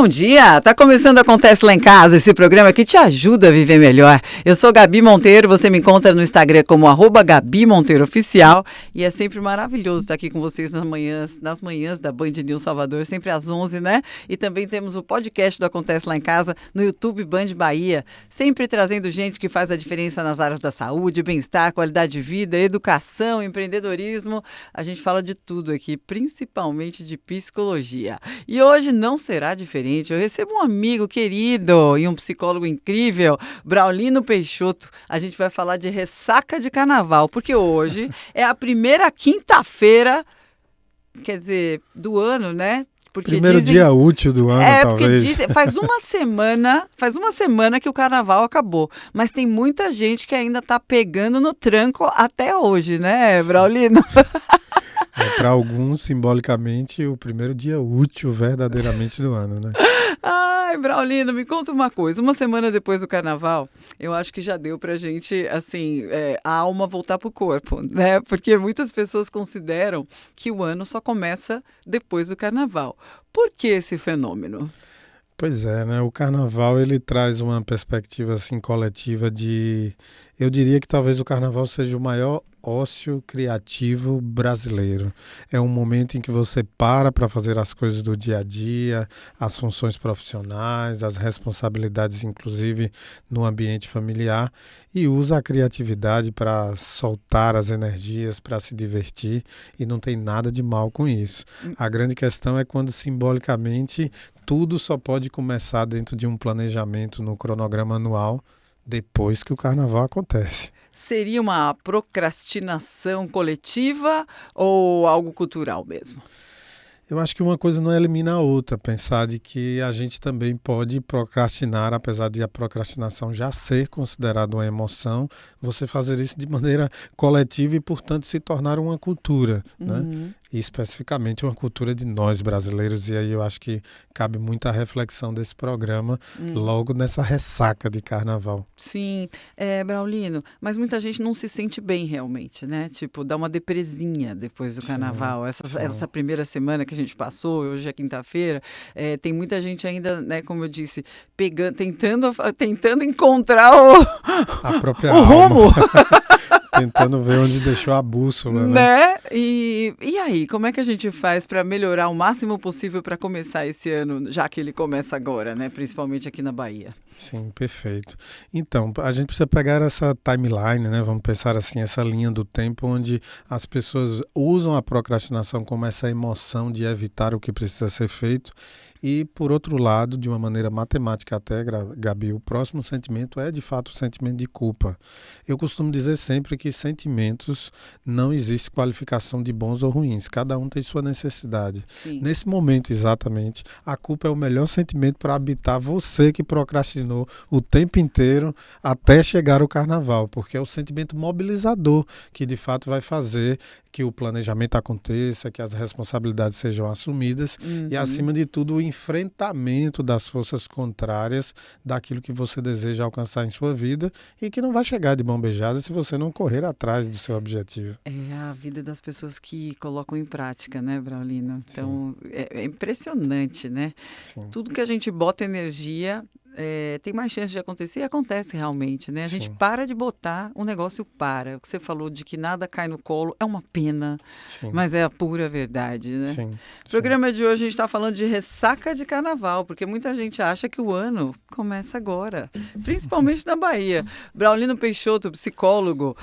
Bom dia! Tá começando Acontece Lá em Casa, esse programa que te ajuda a viver melhor. Eu sou Gabi Monteiro, você me encontra no Instagram como @GabiMonteiroOficial e é sempre maravilhoso estar aqui com vocês nas manhãs da Band News Salvador, sempre às 11, né? E também temos o podcast do Acontece Lá em Casa no YouTube Band Bahia, sempre trazendo gente que faz a diferença nas áreas da saúde, bem-estar, qualidade de vida, educação, empreendedorismo. A gente fala de tudo aqui, principalmente de psicologia. E hoje não será diferente. Eu recebo um amigo querido e um psicólogo incrível, Braulino Peixoto. A gente vai falar de ressaca de carnaval, porque hoje é a primeira quinta-feira, quer dizer, do ano, né? Porque primeiro dia útil do ano, talvez. Porque dizem, faz uma semana que o carnaval acabou. Mas tem muita gente que ainda está pegando no tranco até hoje, né, Braulino? Para alguns, simbolicamente, o primeiro dia útil verdadeiramente do ano, né? Ai, Braulino, me conta uma coisa. Uma semana depois do carnaval, eu acho que já deu pra gente, assim, a alma voltar pro corpo, né? Porque muitas pessoas consideram que o ano só começa depois do carnaval. Por que esse fenômeno? Pois é, né? O carnaval, ele traz uma perspectiva, assim, coletiva de... Eu diria que talvez o carnaval seja o maior ócio criativo brasileiro. É um momento em que você para fazer as coisas do dia a dia, as funções profissionais, as responsabilidades, inclusive no ambiente familiar, e usa a criatividade para soltar as energias, para se divertir, e não tem nada de mal com isso. A grande questão é quando simbolicamente tudo só pode começar dentro de um planejamento no cronograma anual depois que o carnaval acontece. Seria uma procrastinação coletiva ou algo cultural mesmo? Eu acho que uma coisa não elimina a outra. Pensar de que a gente também pode procrastinar, apesar de a procrastinação já ser considerada uma emoção, você fazer isso de maneira coletiva e, portanto, se tornar uma cultura, né? E especificamente uma cultura de nós brasileiros. E aí eu acho que cabe muita reflexão desse programa logo nessa ressaca de carnaval. Sim, Braulino, mas muita gente não se sente bem realmente, né? Tipo, dá uma depresinha depois do carnaval. Essa primeira semana que a gente passou, hoje é quinta-feira, tem muita gente ainda, né, como eu disse, tentando encontrar a própria o rumo. Tentando ver onde deixou a bússola, né? E aí, como é que a gente faz para melhorar o máximo possível para começar esse ano, já que ele começa agora, né? Principalmente aqui na Bahia. Sim, perfeito. Então, a gente precisa pegar essa timeline, né? Vamos pensar assim, essa linha do tempo onde as pessoas usam a procrastinação como essa emoção de evitar o que precisa ser feito. E, por outro lado, de uma maneira matemática até, Gabi, o próximo sentimento é, de fato, o sentimento de culpa. Eu costumo dizer sempre que sentimentos não existe qualificação de bons ou ruins. Cada um tem sua necessidade. Sim. Nesse momento, exatamente, a culpa é o melhor sentimento para habitar você que procrastinou o tempo inteiro até chegar o carnaval, porque é o sentimento mobilizador que, de fato, vai fazer que o planejamento aconteça, que as responsabilidades sejam assumidas e, acima de tudo, o enfrentamento das forças contrárias daquilo que você deseja alcançar em sua vida e que não vai chegar de mão beijada se você não correr atrás do seu objetivo. É a vida das pessoas que colocam em prática, né, Braulino? Então, é impressionante, né? Sim. Tudo que a gente bota energia... tem mais chance de acontecer e acontece realmente, né? A gente para de botar, o negócio para. O que você falou de que nada cai no colo é uma pena, mas é a pura verdade, né? Sim. No programa de hoje a gente está falando de ressaca de carnaval, porque muita gente acha que o ano começa agora, principalmente na Bahia. Braulino Peixoto, psicólogo.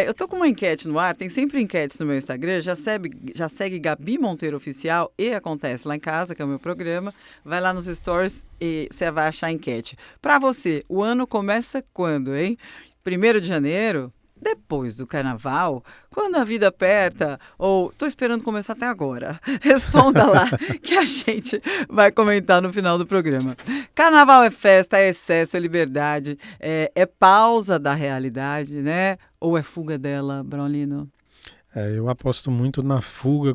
Eu tô com uma enquete no ar, tem sempre enquetes no meu Instagram, já segue Gabi Monteiro Oficial e Acontece Lá em Casa, que é o meu programa. Vai lá nos stories e você vai achar a enquete. Para você, o ano começa quando, hein? 1º de janeiro? Depois do carnaval? Quando a vida aperta? Ou tô esperando começar até agora? Responda lá que a gente vai comentar no final do programa. Carnaval é festa, é excesso, é liberdade, é pausa da realidade, né? Ou é fuga dela, Braulino? Eu aposto muito na fuga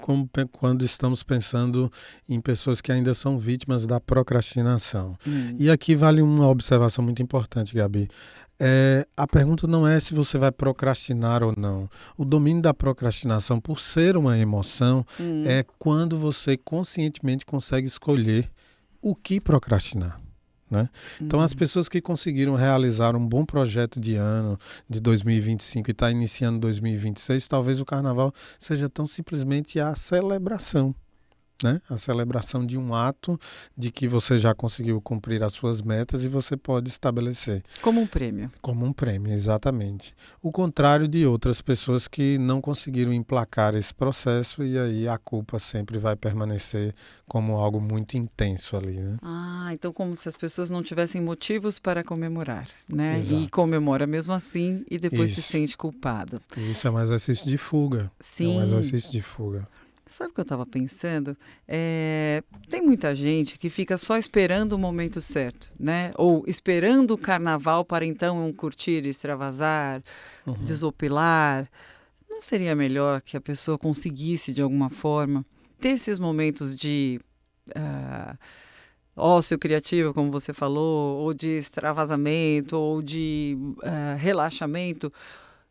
quando estamos pensando em pessoas que ainda são vítimas da procrastinação. E aqui vale uma observação muito importante, Gabi. A pergunta não é se você vai procrastinar ou não. O domínio da procrastinação, por ser uma emoção, é quando você conscientemente consegue escolher o que procrastinar. Né? Então, as pessoas que conseguiram realizar um bom projeto de ano de 2025 e está iniciando 2026, talvez o carnaval seja tão simplesmente a celebração. Né? A celebração de um ato de que você já conseguiu cumprir as suas metas e você pode estabelecer. Como um prêmio. Como um prêmio, exatamente. O contrário de outras pessoas que não conseguiram emplacar esse processo e aí a culpa sempre vai permanecer como algo muito intenso ali. Né? Então como se as pessoas não tivessem motivos para comemorar, né? Exato. E comemora mesmo assim e depois se Isso. sente culpado. Isso é um exercício de fuga. Sim. É um exercício de fuga. Sabe o que eu estava pensando? Tem muita gente que fica só esperando o momento certo, né? Ou esperando o carnaval para então curtir, extravasar, desopilar. Não seria melhor que a pessoa conseguisse, de alguma forma, ter esses momentos de ócio criativo, como você falou, ou de extravasamento, ou de relaxamento,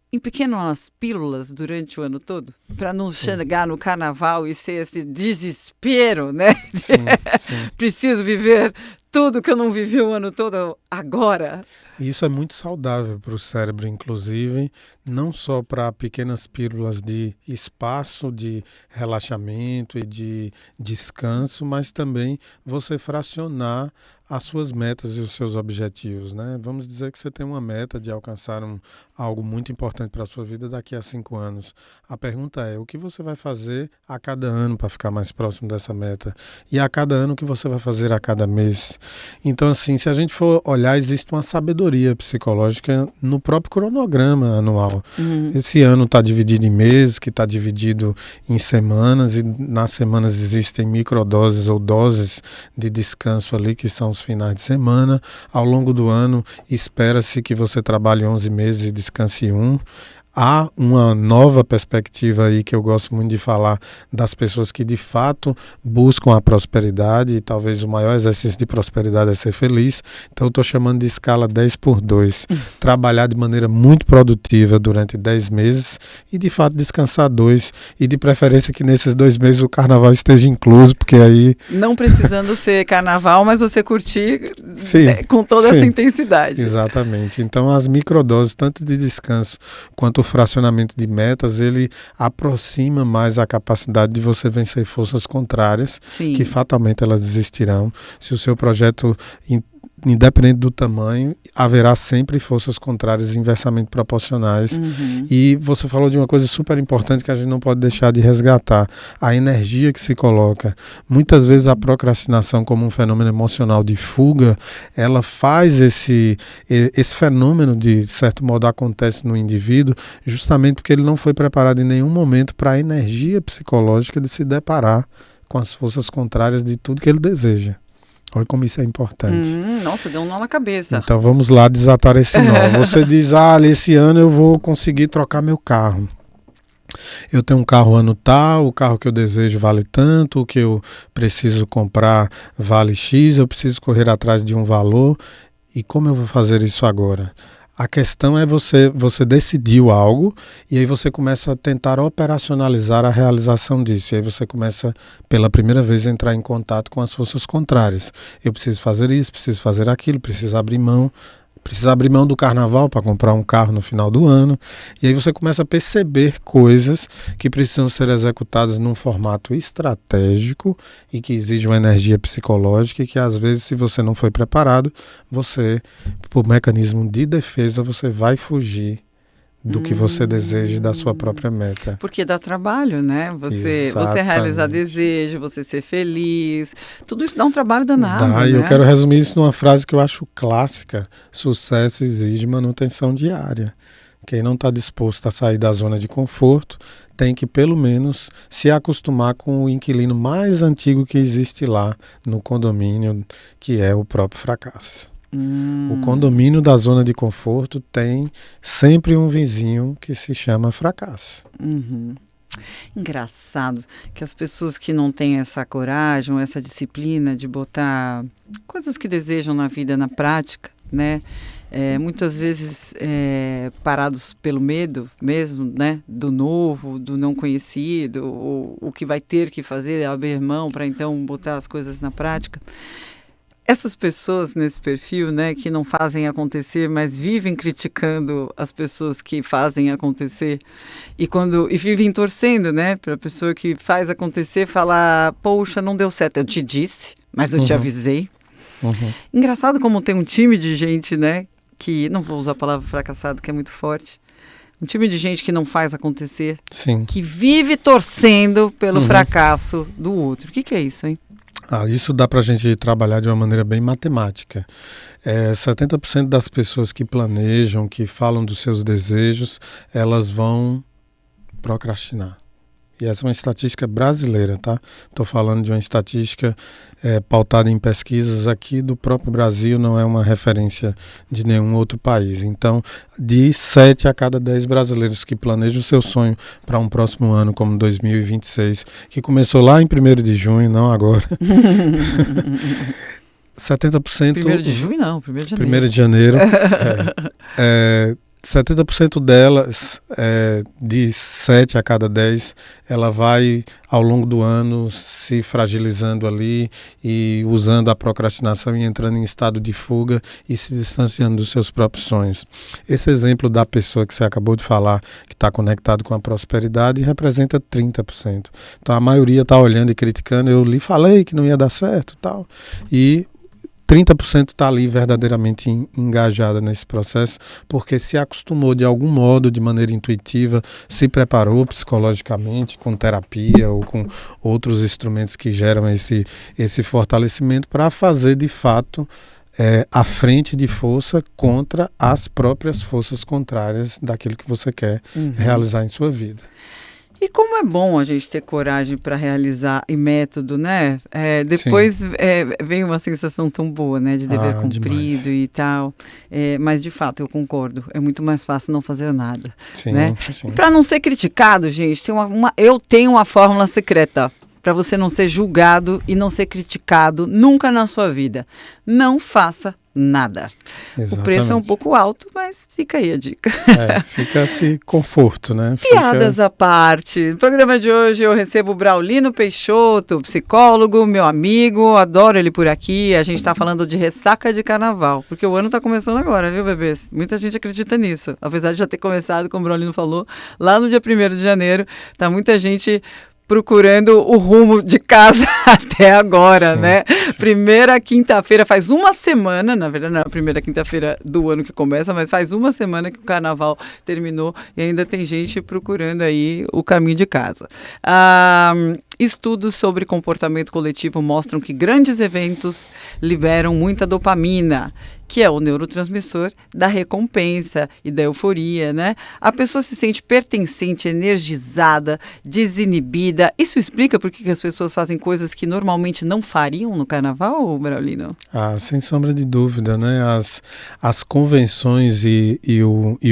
em pequenas pílulas durante o ano todo, para não chegar no carnaval e ser esse desespero, né? Sim. Preciso viver tudo que eu não vivi o ano todo agora. E isso é muito saudável para o cérebro, inclusive, não só para pequenas pílulas de espaço, de relaxamento e de descanso, mas também você fracionar as suas metas e os seus objetivos, né? Vamos dizer que você tem uma meta de alcançar algo muito importante para a sua vida daqui a 5 anos. A pergunta é, o que você vai fazer a cada ano para ficar mais próximo dessa meta? E a cada ano, o que você vai fazer a cada mês? Então, assim, se a gente for olhar, existe uma sabedoria psicológica no próprio cronograma anual. Esse ano está dividido em meses, que está dividido em semanas, e nas semanas existem microdoses ou doses de descanso ali, que são os finais de semana. Ao longo do ano, espera-se que você trabalhe 11 meses e descanse 1. Há uma nova perspectiva aí que eu gosto muito de falar das pessoas que de fato buscam a prosperidade, e talvez o maior exercício de prosperidade é ser feliz. Então eu estou chamando de escala 10x2. Trabalhar de maneira muito produtiva durante 10 meses e de fato descansar 2. E de preferência que nesses 2 meses o carnaval esteja incluso, porque aí... Não precisando ser carnaval, mas você curtir com toda essa intensidade. Exatamente. Então as microdoses, tanto de descanso quanto o fracionamento de metas, ele aproxima mais a capacidade de você vencer forças contrárias, que fatalmente elas existirão. Se o seu projeto, independente do tamanho, haverá sempre forças contrárias inversamente proporcionais. E você falou de uma coisa super importante que a gente não pode deixar de resgatar, a energia que se coloca. Muitas vezes a procrastinação, como um fenômeno emocional de fuga, ela faz esse fenômeno, de certo modo, acontece no indivíduo, justamente porque ele não foi preparado em nenhum momento para a energia psicológica de se deparar com as forças contrárias de tudo que ele deseja. Olha como isso é importante. Nossa, deu um nó na cabeça. Então vamos lá desatar esse nó. Você diz, esse ano eu vou conseguir trocar meu carro. Eu tenho um carro ano tal, o carro que eu desejo vale tanto, o que eu preciso comprar vale X, eu preciso correr atrás de um valor. E como eu vou fazer isso agora? A questão é você decidiu algo e aí você começa a tentar operacionalizar a realização disso. E aí você começa, pela primeira vez, a entrar em contato com as forças contrárias. Eu preciso fazer isso, preciso fazer aquilo, preciso abrir mão do carnaval para comprar um carro no final do ano. E aí você começa a perceber coisas que precisam ser executadas num formato estratégico e que exige uma energia psicológica e que às vezes, se você não foi preparado, você, por mecanismo de defesa, você vai fugir do que você deseja, da sua própria meta. Porque dá trabalho, né? Você realizar desejo, você ser feliz, tudo isso dá um trabalho danado, né? Eu quero resumir isso numa frase que eu acho clássica: sucesso exige manutenção diária. Quem não está disposto a sair da zona de conforto tem que, pelo menos, se acostumar com o inquilino mais antigo que existe lá no condomínio, que é o próprio fracasso. O condomínio da zona de conforto tem sempre um vizinho que se chama fracasso. Engraçado que as pessoas que não têm essa coragem, essa disciplina de botar coisas que desejam na vida na prática, né? Muitas vezes parados pelo medo mesmo, né? Do novo, do não conhecido, o que vai ter que fazer é abrir mão para então botar as coisas na prática. essas pessoas nesse perfil, né, que não fazem acontecer, mas vivem criticando as pessoas que fazem acontecer e vivem torcendo, né, para a pessoa que faz acontecer falar, poxa, não deu certo, eu te disse, mas eu te avisei. Engraçado como tem um time de gente, né, que, não vou usar a palavra fracassado, que é muito forte, um time de gente que não faz acontecer, Sim. que vive torcendo pelo fracasso do outro. O que é isso, hein? Isso dá para a gente trabalhar de uma maneira bem matemática. 70% das pessoas que planejam, que falam dos seus desejos, elas vão procrastinar. E essa é uma estatística brasileira, tá? Estou falando de uma estatística pautada em pesquisas aqui do próprio Brasil, não é uma referência de nenhum outro país. Então, de 7 a cada 10 brasileiros que planejam o seu sonho para um próximo ano, como 2026, que começou lá em 1º de junho, não agora. 70%... 1º de junho não, 1º de janeiro. 1º de janeiro. 70% delas, de 7 a cada 10, ela vai ao longo do ano se fragilizando ali e usando a procrastinação e entrando em estado de fuga e se distanciando dos seus próprios sonhos. Esse exemplo da pessoa que você acabou de falar, que está conectado com a prosperidade, representa 30%. Então a maioria está olhando e criticando, eu lhe falei que não ia dar certo e tal. E 30% está ali verdadeiramente engajada nesse processo, porque se acostumou de algum modo, de maneira intuitiva, se preparou psicologicamente com terapia ou com outros instrumentos que geram esse fortalecimento para fazer de fato a frente de força contra as próprias forças contrárias daquilo que você quer realizar em sua vida. E como é bom a gente ter coragem para realizar e método, né? Depois vem uma sensação tão boa, né? De dever cumprido demais. E tal. Mas, de fato, eu concordo. É muito mais fácil não fazer nada. Sim, né? sim. Para não ser criticado, gente, eu tenho uma fórmula secreta para você não ser julgado e não ser criticado nunca na sua vida. Não faça nada. Exatamente. O preço é um pouco alto, mas fica aí a dica. Fica esse conforto, né? Piadas à parte. No programa de hoje eu recebo o Braulino Peixoto, psicólogo, meu amigo, adoro ele por aqui. A gente está falando de ressaca de carnaval, porque o ano está começando agora, viu, bebês? Muita gente acredita nisso. Apesar de já ter começado, como o Braulino falou, lá no dia 1º de janeiro, tá muita gente procurando o rumo de casa até agora, sim, né? Sim. Primeira quinta-feira, faz uma semana, na verdade não é a primeira quinta-feira do ano que começa, mas faz uma semana que o carnaval terminou e ainda tem gente procurando aí o caminho de casa. Estudos sobre comportamento coletivo mostram que grandes eventos liberam muita dopamina, que é o neurotransmissor da recompensa e da euforia, né? A pessoa se sente pertencente, energizada, desinibida. Isso explica por que as pessoas fazem coisas que normalmente não fariam no carnaval, Braulino? Sem sombra de dúvida, né? As convenções e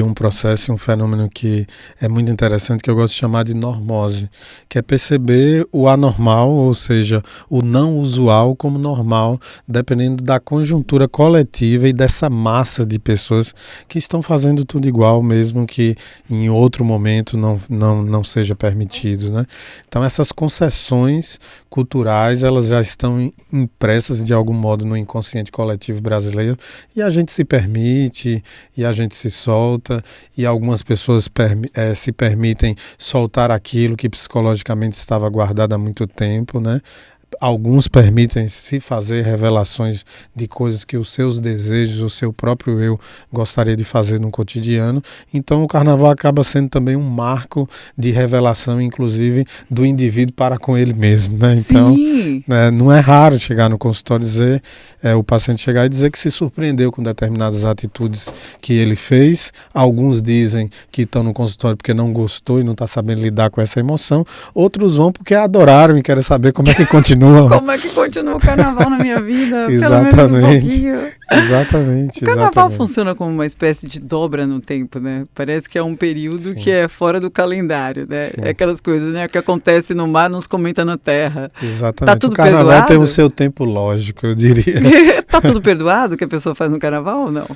um processo, um fenômeno que é muito interessante, que eu gosto de chamar de normose, que é perceber o anormal, ou seja, o não usual como normal, dependendo da conjuntura coletiva e dessa massa de pessoas que estão fazendo tudo igual, mesmo que em outro momento não seja permitido, né? Então essas concessões culturais, elas já estão impressas de algum modo no inconsciente coletivo brasileiro e a gente se permite e a gente se solta e algumas pessoas se permitem soltar aquilo que psicologicamente estava guardado há muito tempo, né? Alguns permitem se fazer revelações de coisas que os seus desejos, o seu próprio eu gostaria de fazer no cotidiano. Então o carnaval acaba sendo também um marco de revelação, inclusive, do indivíduo para com ele mesmo, né? Então, não é raro chegar no consultório e dizer, o paciente chegar e dizer que se surpreendeu com determinadas atitudes que ele fez. Alguns dizem que estão no consultório porque não gostou e não está sabendo lidar com essa emoção. Outros vão porque adoraram e querem saber como é que continua. Como é que continua o carnaval na minha vida? Exatamente. Exatamente. O carnaval funciona como uma espécie de dobra no tempo, né? Parece que é um período que é fora do calendário, né? Sim. É aquelas coisas, né? O que acontece no mar não se comenta na terra. Exatamente. Tá tudo o carnaval perdoado? Tem o seu tempo lógico, eu diria. Tá tudo perdoado o que a pessoa faz no carnaval ou não?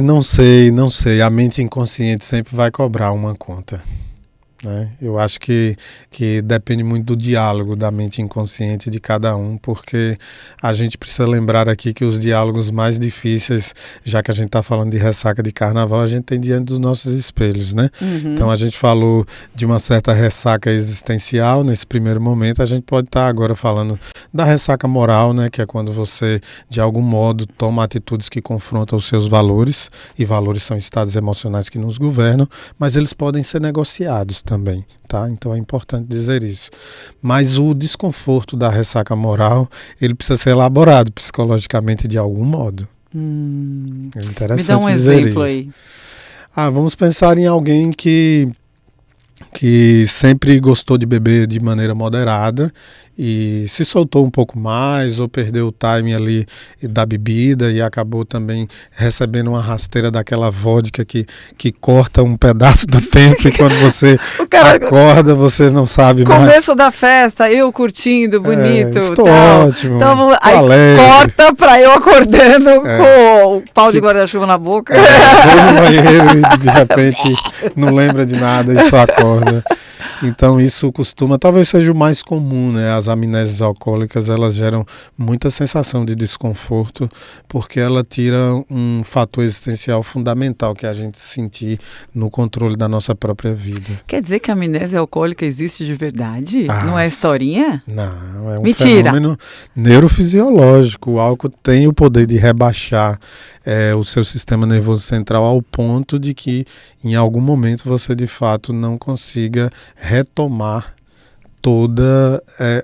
Não sei. A mente inconsciente sempre vai cobrar uma conta. né? Eu acho que depende muito do diálogo da mente inconsciente de cada um, porque a gente precisa lembrar aqui que os diálogos mais difíceis, já que a gente está falando de ressaca de carnaval, a gente tem diante dos nossos espelhos, né? Então a gente falou de uma certa ressaca existencial nesse primeiro momento, a gente pode estar agora falando da ressaca moral, né? Que é quando você, de algum modo, toma atitudes que confrontam os seus valores, e valores são estados emocionais que nos governam, mas eles podem ser negociados também, tá? Então é importante dizer isso. Mas o desconforto da ressaca moral, ele precisa ser elaborado psicologicamente de algum modo. É interessante. Me dá um dizer exemplo isso. aí. Vamos pensar em alguém que sempre gostou de beber de maneira moderada e se soltou um pouco mais ou perdeu o time ali da bebida e acabou também recebendo uma rasteira daquela vodka que corta um pedaço do tempo e quando você acorda você não sabe mais. Começo da festa, eu curtindo, bonito. Estou tal. ótimo. Então, aí alegre. Corta pra eu acordando com o pau de guarda-chuva na boca. Vou no banheiro e de repente não lembra de nada e só acorda. Então isso costuma, talvez seja o mais comum, né? As amnésias alcoólicas, elas geram muita sensação de desconforto, porque ela tira um fator existencial fundamental que é a gente sentir no controle da nossa própria vida. Quer dizer que a amnésia alcoólica existe de verdade? Não é historinha? Não, é um Mentira. Fenômeno neurofisiológico. O álcool tem o poder de rebaixar o seu sistema nervoso central ao ponto de que em algum momento você de fato não consiga retomar todo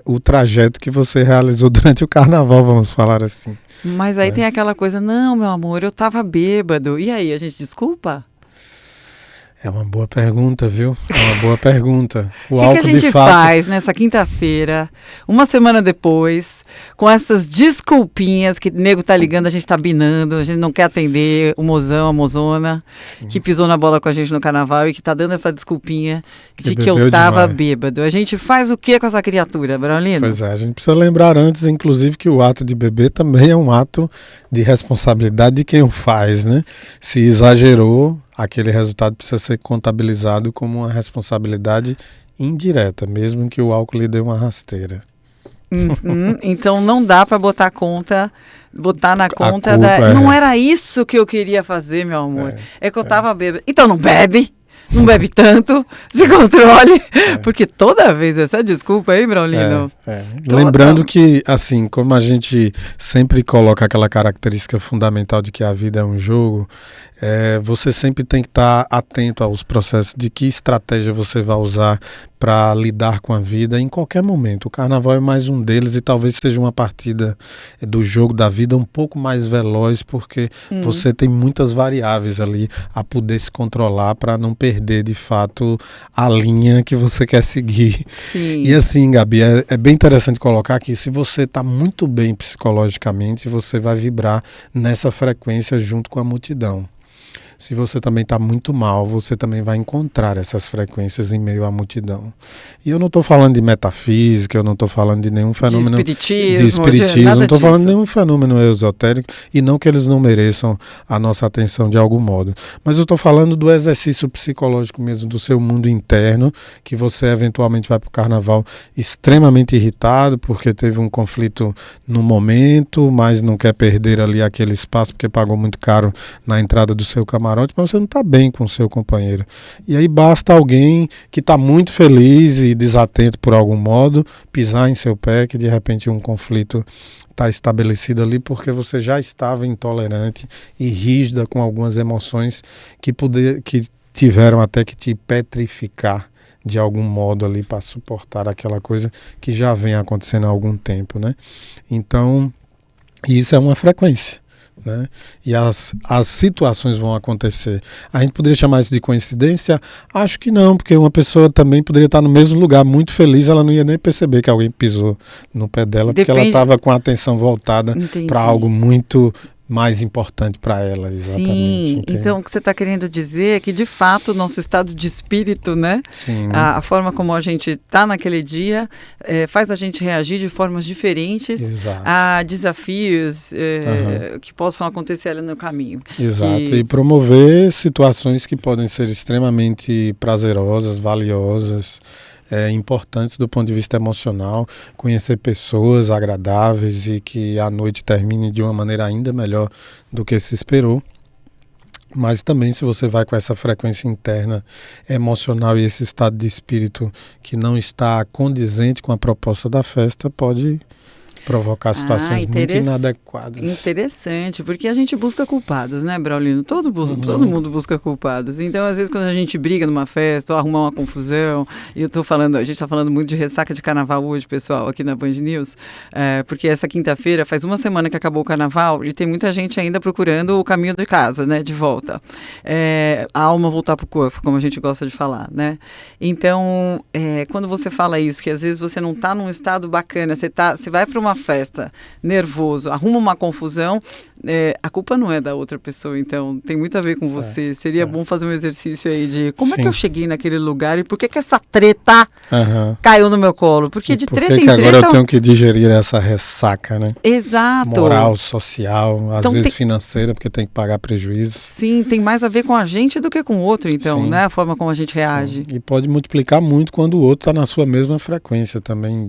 o trajeto que você realizou durante o carnaval, vamos falar assim. Mas aí tem aquela coisa, não, meu amor, eu tava bêbado. E aí, a gente desculpa? É uma boa pergunta, viu? É uma boa pergunta. O que a gente faz nessa quinta-feira, uma semana depois, com essas desculpinhas que o nego tá ligando, a gente tá binando, a gente não quer atender o mozão, a mozona, que pisou na bola com a gente no carnaval e que tá dando essa desculpinha de que eu tava bêbado. A gente faz o que com essa criatura, Braulino? Pois é, a gente precisa lembrar antes, inclusive, que o ato de beber também é um ato de responsabilidade de quem o faz, né? Se exagerou, aquele resultado precisa ser contabilizado como uma responsabilidade indireta, mesmo que o álcool lhe dê uma rasteira. Então não dá para botar na conta Não era isso que eu queria fazer, meu amor. É que eu tava bêbado. Então não bebe tanto, se controle, porque toda vez essa desculpa aí, Braulino. Lembrando que, assim, como a gente sempre coloca aquela característica fundamental de que a vida é um jogo, você sempre tem que estar atento aos processos de que estratégia você vai usar para lidar com a vida em qualquer momento. O carnaval é mais um deles e talvez seja uma partida do jogo da vida um pouco mais veloz, porque você tem muitas variáveis ali a poder se controlar para não perder de fato a linha que você quer seguir. Sim. E assim, Gabi, é bem interessante colocar que se você está muito bem psicologicamente, você vai vibrar nessa frequência junto com a multidão. Se você também está muito mal, você também vai encontrar essas frequências em meio à multidão. E eu não estou falando de metafísica, eu não estou falando de nenhum fenômeno de espiritismo, não estou falando de nenhum fenômeno esotérico, e não que eles não mereçam a nossa atenção de algum modo. Mas eu estou falando do exercício psicológico mesmo, do seu mundo interno, que você eventualmente vai para o carnaval extremamente irritado, porque teve um conflito no momento, mas não quer perder ali aquele espaço, porque pagou muito caro na entrada do seu camarote, mas você não está bem com o seu companheiro. E aí basta alguém que está muito feliz e desatento por algum modo, pisar em seu pé, que de repente um conflito está estabelecido ali, porque você já estava intolerante e rígida com algumas emoções que tiveram até que te petrificar de algum modo ali para suportar aquela coisa que já vem acontecendo há algum tempo, né? Então, isso é uma frequência, né? E as situações vão acontecer. A gente poderia chamar isso de coincidência? Acho que não, porque uma pessoa também poderia estar no mesmo lugar muito feliz, ela não ia nem perceber que alguém pisou no pé dela, porque ela estava com a atenção voltada para algo muito mais importante para ela, exatamente. Sim, entende? então o que você está querendo dizer é que, de fato, o nosso estado de espírito, né? Sim. A forma como a gente está naquele dia faz a gente reagir de formas diferentes Exato. a desafios que possam acontecer ali no caminho. Exato, e promover situações que podem ser extremamente prazerosas, valiosas, importantes do ponto de vista emocional, conhecer pessoas agradáveis e que a noite termine de uma maneira ainda melhor do que se esperou. Mas também, se você vai com essa frequência interna emocional e esse estado de espírito que não está condizente com a proposta da festa, pode provocar situações muito inadequadas. Interessante, porque a gente busca culpados, né, Braulino? Todo mundo busca culpados. Então, às vezes, quando a gente briga numa festa ou arruma uma confusão, e a gente está falando muito de ressaca de carnaval hoje, pessoal, aqui na Band News, porque essa quinta-feira, faz uma semana que acabou o carnaval, e tem muita gente ainda procurando o caminho de casa, né, de volta. A alma voltar para o corpo, como a gente gosta de falar, né? Então, quando você fala isso, que às vezes você não está num estado bacana, você vai para uma festa nervoso, arruma uma confusão, a culpa não é da outra pessoa, então tem muito a ver com você. Seria bom fazer um exercício aí de como é que eu cheguei naquele lugar e por que essa treta caiu no meu colo? Porque de treta em treta... agora eu tenho que digerir essa ressaca, né? Exato. Moral, social, às então, vezes financeira, porque tem que pagar prejuízos. Sim, tem mais a ver com a gente do que com o outro, então, né? A forma como a gente reage. Sim. E pode multiplicar muito quando o outro está na sua mesma frequência também.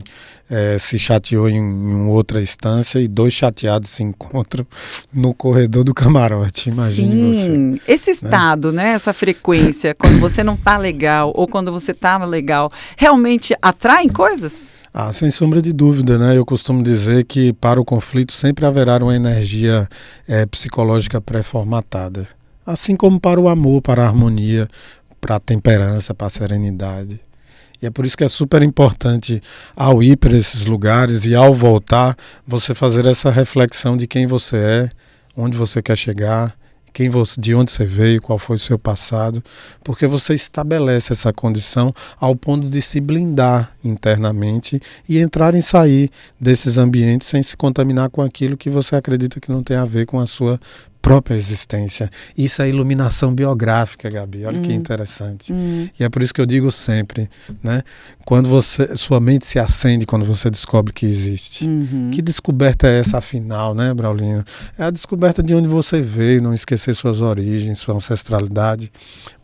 Se chateou em outra instância e dois chateados se encontram no corredor do camarote, imagine você. Esse estado, né? Essa frequência, quando você não está legal ou quando você está legal, realmente atraem coisas? Sem sombra de dúvida, né? Eu costumo dizer que para o conflito sempre haverá uma energia psicológica pré-formatada. Assim como para o amor, para a harmonia, para a temperança, para a serenidade. E é por isso que é super importante, ao ir para esses lugares e ao voltar, você fazer essa reflexão de quem você é, onde você quer chegar, de onde você veio, qual foi o seu passado, porque você estabelece essa condição ao ponto de se blindar internamente e entrar e sair desses ambientes sem se contaminar com aquilo que você acredita que não tem a ver com a sua própria existência. Isso é iluminação biográfica, Gabi. Olha que interessante. E é por isso que eu digo sempre, né? Quando sua mente se acende quando você descobre que existe. Que descoberta é essa, afinal, né, Braulino? É a descoberta de onde você veio, não esquecer suas origens, sua ancestralidade,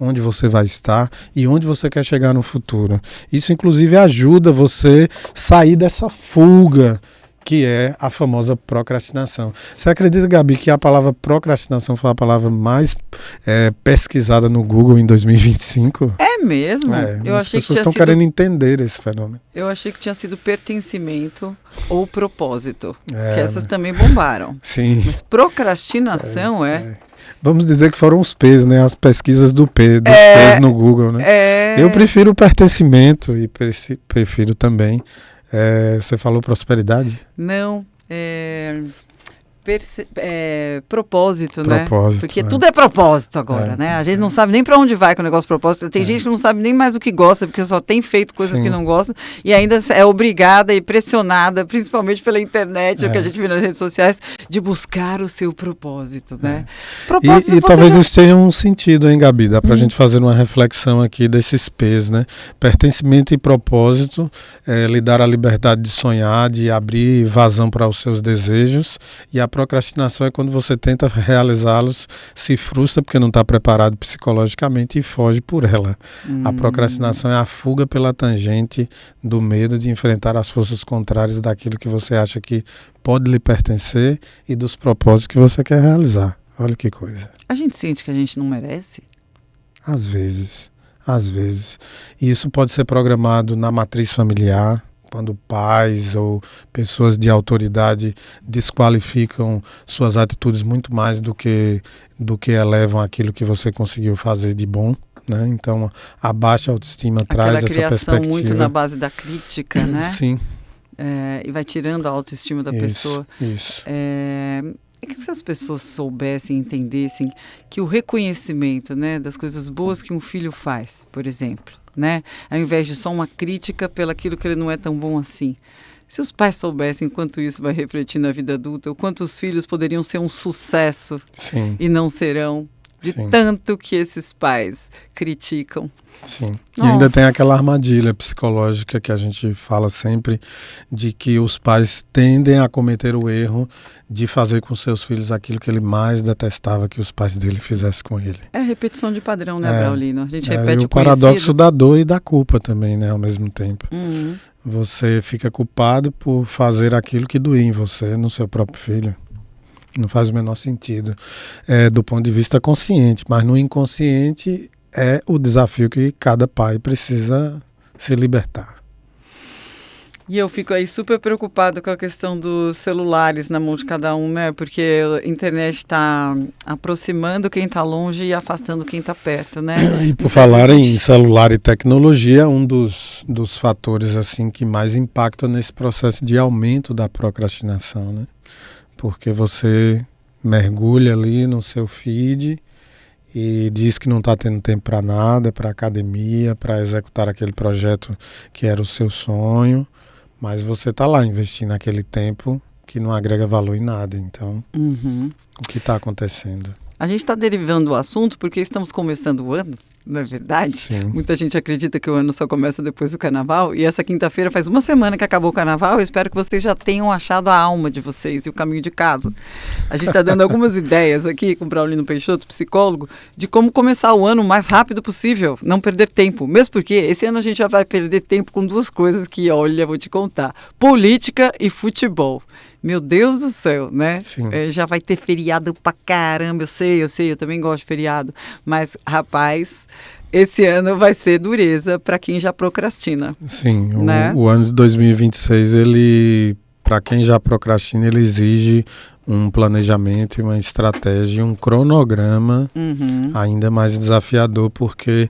onde você vai estar e onde você quer chegar no futuro. Isso, inclusive, ajuda você sair dessa fuga que é a famosa procrastinação. Você acredita, Gabi, que a palavra procrastinação foi a palavra mais pesquisada no Google em 2025? É mesmo? As pessoas estão querendo entender esse fenômeno. Eu achei que tinha sido pertencimento ou propósito, que essas também bombaram. Sim. Mas procrastinação Vamos dizer que foram os P's, né? As pesquisas dos P's no Google, né? Eu prefiro o pertencimento e prefiro também. Você falou prosperidade? Não, propósito, né? Porque tudo é propósito agora, né? A gente não sabe nem para onde vai com o negócio propósito. Tem gente que não sabe nem mais o que gosta, porque só tem feito coisas que não gosta e ainda é obrigada e pressionada, principalmente pela internet, o que a gente vê nas redes sociais, de buscar o seu propósito, né? Propósito e talvez isso tenha um sentido, hein, Gabi? Dá pra gente fazer uma reflexão aqui desses P's, né? Pertencimento e propósito, lhe dar a liberdade de sonhar, de abrir vazão para os seus desejos, e a procrastinação é quando você tenta realizá-los, se frustra porque não está preparado psicologicamente e foge por ela. A procrastinação é a fuga pela tangente do medo de enfrentar as forças contrárias daquilo que você acha que pode lhe pertencer e dos propósitos que você quer realizar. Olha que coisa. A gente sente que a gente não merece? Às vezes. E isso pode ser programado na matriz familiar, quando pais ou pessoas de autoridade desqualificam suas atitudes muito mais do que elevam aquilo que você conseguiu fazer de bom, né? Então, a baixa autoestima traz essa perspectiva. Aquela criação muito na base da crítica, né? Sim. E vai tirando a autoestima da pessoa. Isso. É que se as pessoas soubessem, entendessem que o reconhecimento, né, das coisas boas que um filho faz, por exemplo, né, ao invés de só uma crítica pelo aquilo que ele não é tão bom assim. Se os pais soubessem quanto isso vai refletir na vida adulta, o quanto os filhos poderiam ser um sucesso Sim. e não serão, de Sim. tanto que esses pais criticam. Sim. E Nossa. ainda tem aquela armadilha psicológica que a gente fala sempre, de que os pais tendem a cometer o erro de fazer com seus filhos aquilo que ele mais detestava que os pais dele fizessem com ele. É repetição de padrão, né, Braulino? A gente repete e o o paradoxo da dor e da culpa também, né, ao mesmo tempo. Uhum. Você fica culpado por fazer aquilo que doía em você, no seu próprio filho. Não faz o menor sentido do ponto de vista consciente, mas no inconsciente é o desafio que cada pai precisa se libertar. E eu fico aí super preocupado com a questão dos celulares na mão de cada um, né? Porque a internet está aproximando quem está longe e afastando quem está perto, né? E por falar em celular e tecnologia, um dos fatores assim que mais impacta nesse processo de aumento da procrastinação, né? Porque você mergulha ali no seu feed e diz que não está tendo tempo para nada, para academia, para executar aquele projeto que era o seu sonho, mas você está lá investindo aquele tempo que não agrega valor em nada. Então, o que está acontecendo? A gente está derivando o assunto porque estamos começando o ano, não é verdade? Sim. Muita gente acredita que o ano só começa depois do carnaval, e essa quinta-feira faz uma semana que acabou o carnaval. Eu espero que vocês já tenham achado a alma de vocês e o caminho de casa. A gente está dando algumas ideias aqui com o Braulino Peixoto, psicólogo, de como começar o ano o mais rápido possível, não perder tempo. Mesmo porque esse ano a gente já vai perder tempo com duas coisas que, olha, vou te contar: política e futebol. Meu Deus do céu, né? Já vai ter feriado pra caramba, eu sei, eu também gosto de feriado. Mas, rapaz, esse ano vai ser dureza para quem já procrastina. Sim, né? o ano de 2026, ele, para quem já procrastina, ele exige um planejamento e uma estratégia, um cronograma ainda mais desafiador, porque